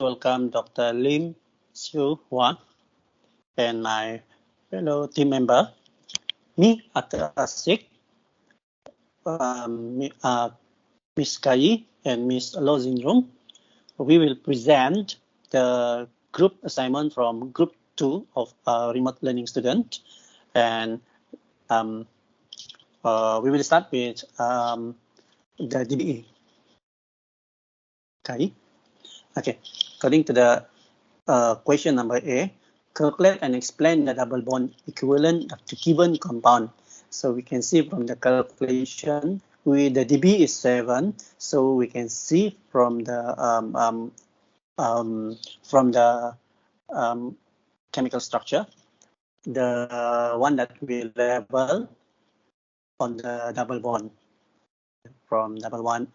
welcome Dr. Lim Siu Hua and my fellow team member, me, Dr. Asik, Ms. Kai, and Ms. Lo Jinrong. We will present the group assignment from Group 2 of remote learning student. And we will start with the DBE. Kai? Okay, according to the question number A, calculate and explain the double bond equivalent of the given compound. So we can see from the calculation, the dB is 7. So we can see from the chemical structure, the one that we label on the double bond from number 1,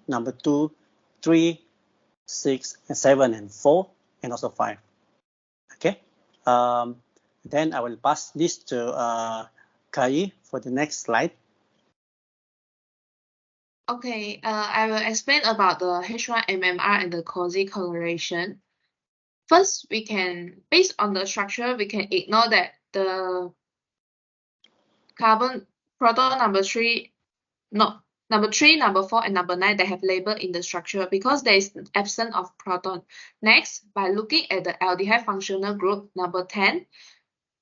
number 2, 3, 6, and 7, and 4, and also 5. Okay. Then I will pass this to Kai for the next slide. Okay, I will explain about the H1 MMR and the COSY correlation. First, we can, based on the structure, we can ignore that the carbon proton number 3, number 4, and number 9, they have label in the structure because there is absence of proton. Next, by looking at the aldehyde functional group number 10,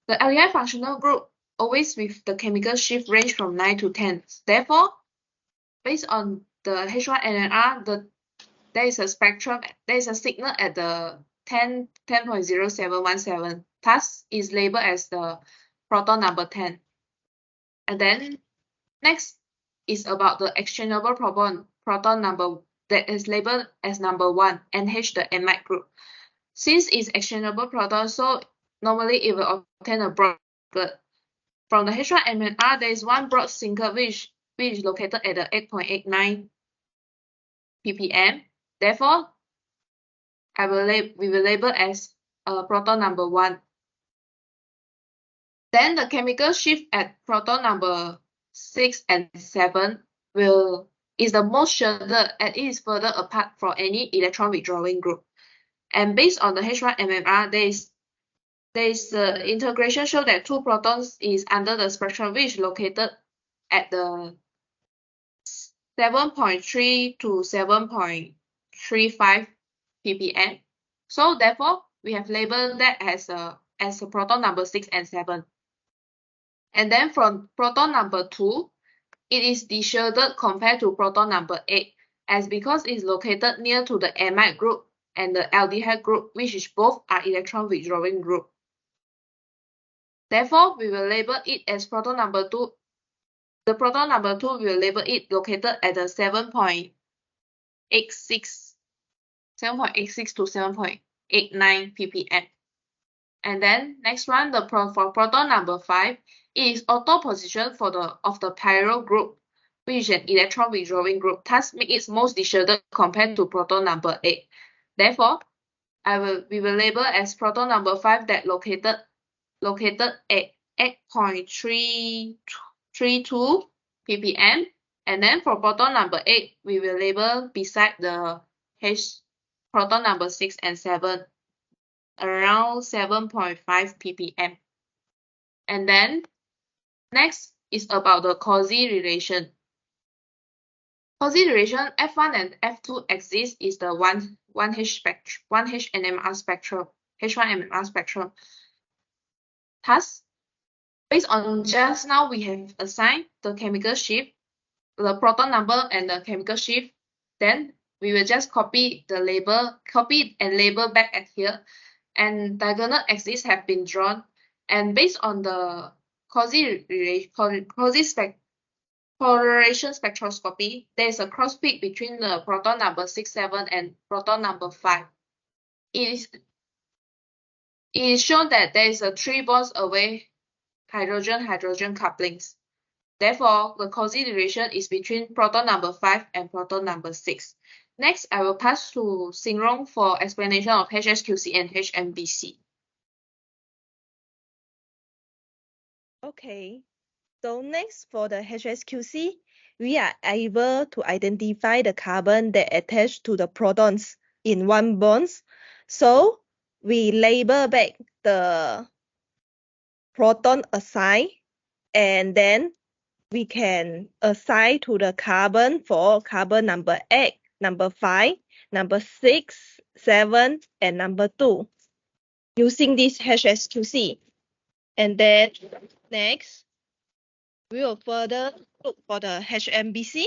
the aldehyde functional group always with the chemical shift range from 9 to 10. Therefore, based on the H1 NNR, there is a spectrum, there is a signal at the 10.0717, thus is labeled as the proton number 10. And then next is about the exchangeable proton number that is labeled as number 1, NH, the amide group. Since it's exchangeable proton, so normally it will obtain a broad singlet. From the H1 MNR, there is one broad singlet which is located at the 8.89 ppm. Therefore, we will label as proton number 1. Then the chemical shift at proton number 6 and 7 is the most shielded and it is further apart from any electron withdrawing group. And based on the H1 MMR, there is integration show that 2 protons is under the spectrum which is located at the 7.3 to 7.35 ppm. So therefore, we have labeled that as a proton number 6 and 7. And then from proton number 2, it is deshielded compared to proton number 8, as because it is located near to the amide group and the aldehyde group, which is both are electron withdrawing group. Therefore, we will label it as proton number 2. The proton number 2 will label it located at the 7.86 to 7.89 ppm. And then next one, for proton number 5, it is auto position of the pyro group, which is an electron withdrawing group, thus make it most deshielded compared to proton number 8. Therefore, we will label as proton number 5 that located at 8.332 ppm. And then for proton number 8, we will label beside the proton number 6 and 7 around 7.5 ppm. And then next is about the COSY relation. COSY relation F1 and F2 axis is the 1H NMR spectrum, H1 NMR spectrum. Thus, based on just now we have assigned the chemical shift, the proton number and the chemical shift, then we will just copy and label back at here, and diagonal axis have been drawn, and based on the COSY correlation spectroscopy, there is a cross peak between the proton number 6, 7 and proton number 5. It is shown that there is a 3 bonds away hydrogen-hydrogen couplings. Therefore, the COSY relation is between proton number 5 and proton number 6. Next, I will pass to Singrong for explanation of HSQC and HMBC. Okay, so next for the HSQC, we are able to identify the carbon that attach to the protons in one bonds. So we label back the proton assigned, and then we can assign to the carbon for carbon number 8, number 5, number 6, 7, and number 2 using this SQC. And then next, we will further look for the HMBC.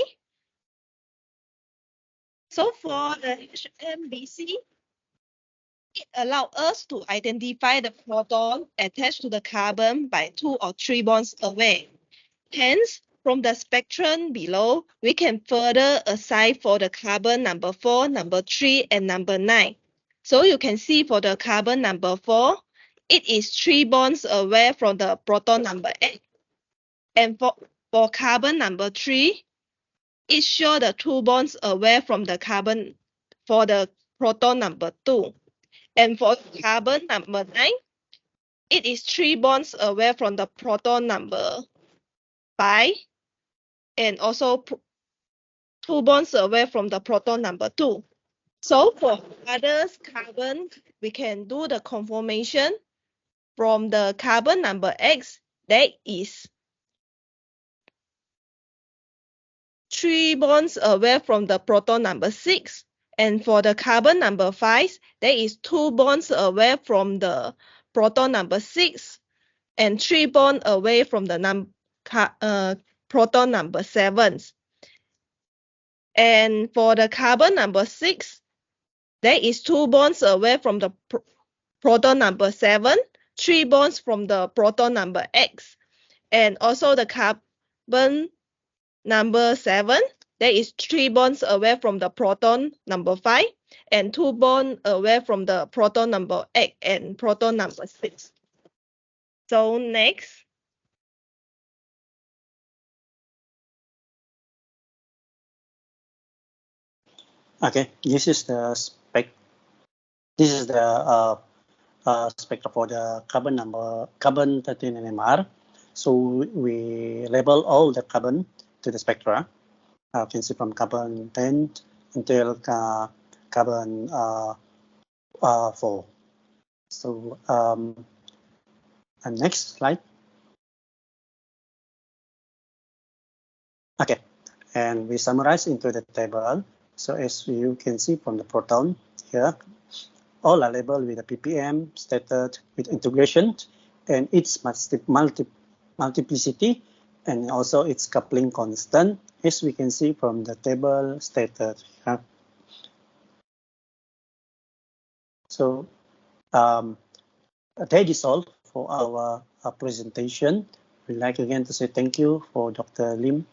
So for the HMBC, it allows us to identify the proton attached to the carbon by 2 or 3 bonds away. Hence, from the spectrum below, we can further assign for the carbon number 4, number 3, and number 9. So you can see for the carbon number 4, it is 3 bonds away from the proton number 8. And for carbon number 3, it shows the 2 bonds away from the carbon for the proton number 2. And for carbon number 9, it is 3 bonds away from the proton number 5, and also 2 bonds away from the proton number 2. So for other carbon, we can do the conformation from the carbon number X, that is 3 bonds away from the proton number 6. And for the carbon number 5, that is 2 bonds away from the proton number 6 and 3 bonds away from the proton number 7. And for the carbon number 6, there is 2 bonds away from the proton number 7, 3 bonds from the proton number X. And also the carbon number 7, there is 3 bonds away from the proton number 5, and 2 bonds away from the proton number 8 and proton number 6. So next. Okay, this is the spec. This is the spectra for the carbon 13 NMR. So we label all the carbon to the spectra. You can see from carbon 10 until carbon 4. So and next slide. Okay, and we summarize into the table. So as you can see from the proton here, all are labeled with a ppm, stated with integration, and its multiplicity, and also its coupling constant, as we can see from the table stated here. So that is all for our presentation. We'd like again to say thank you for Dr. Lim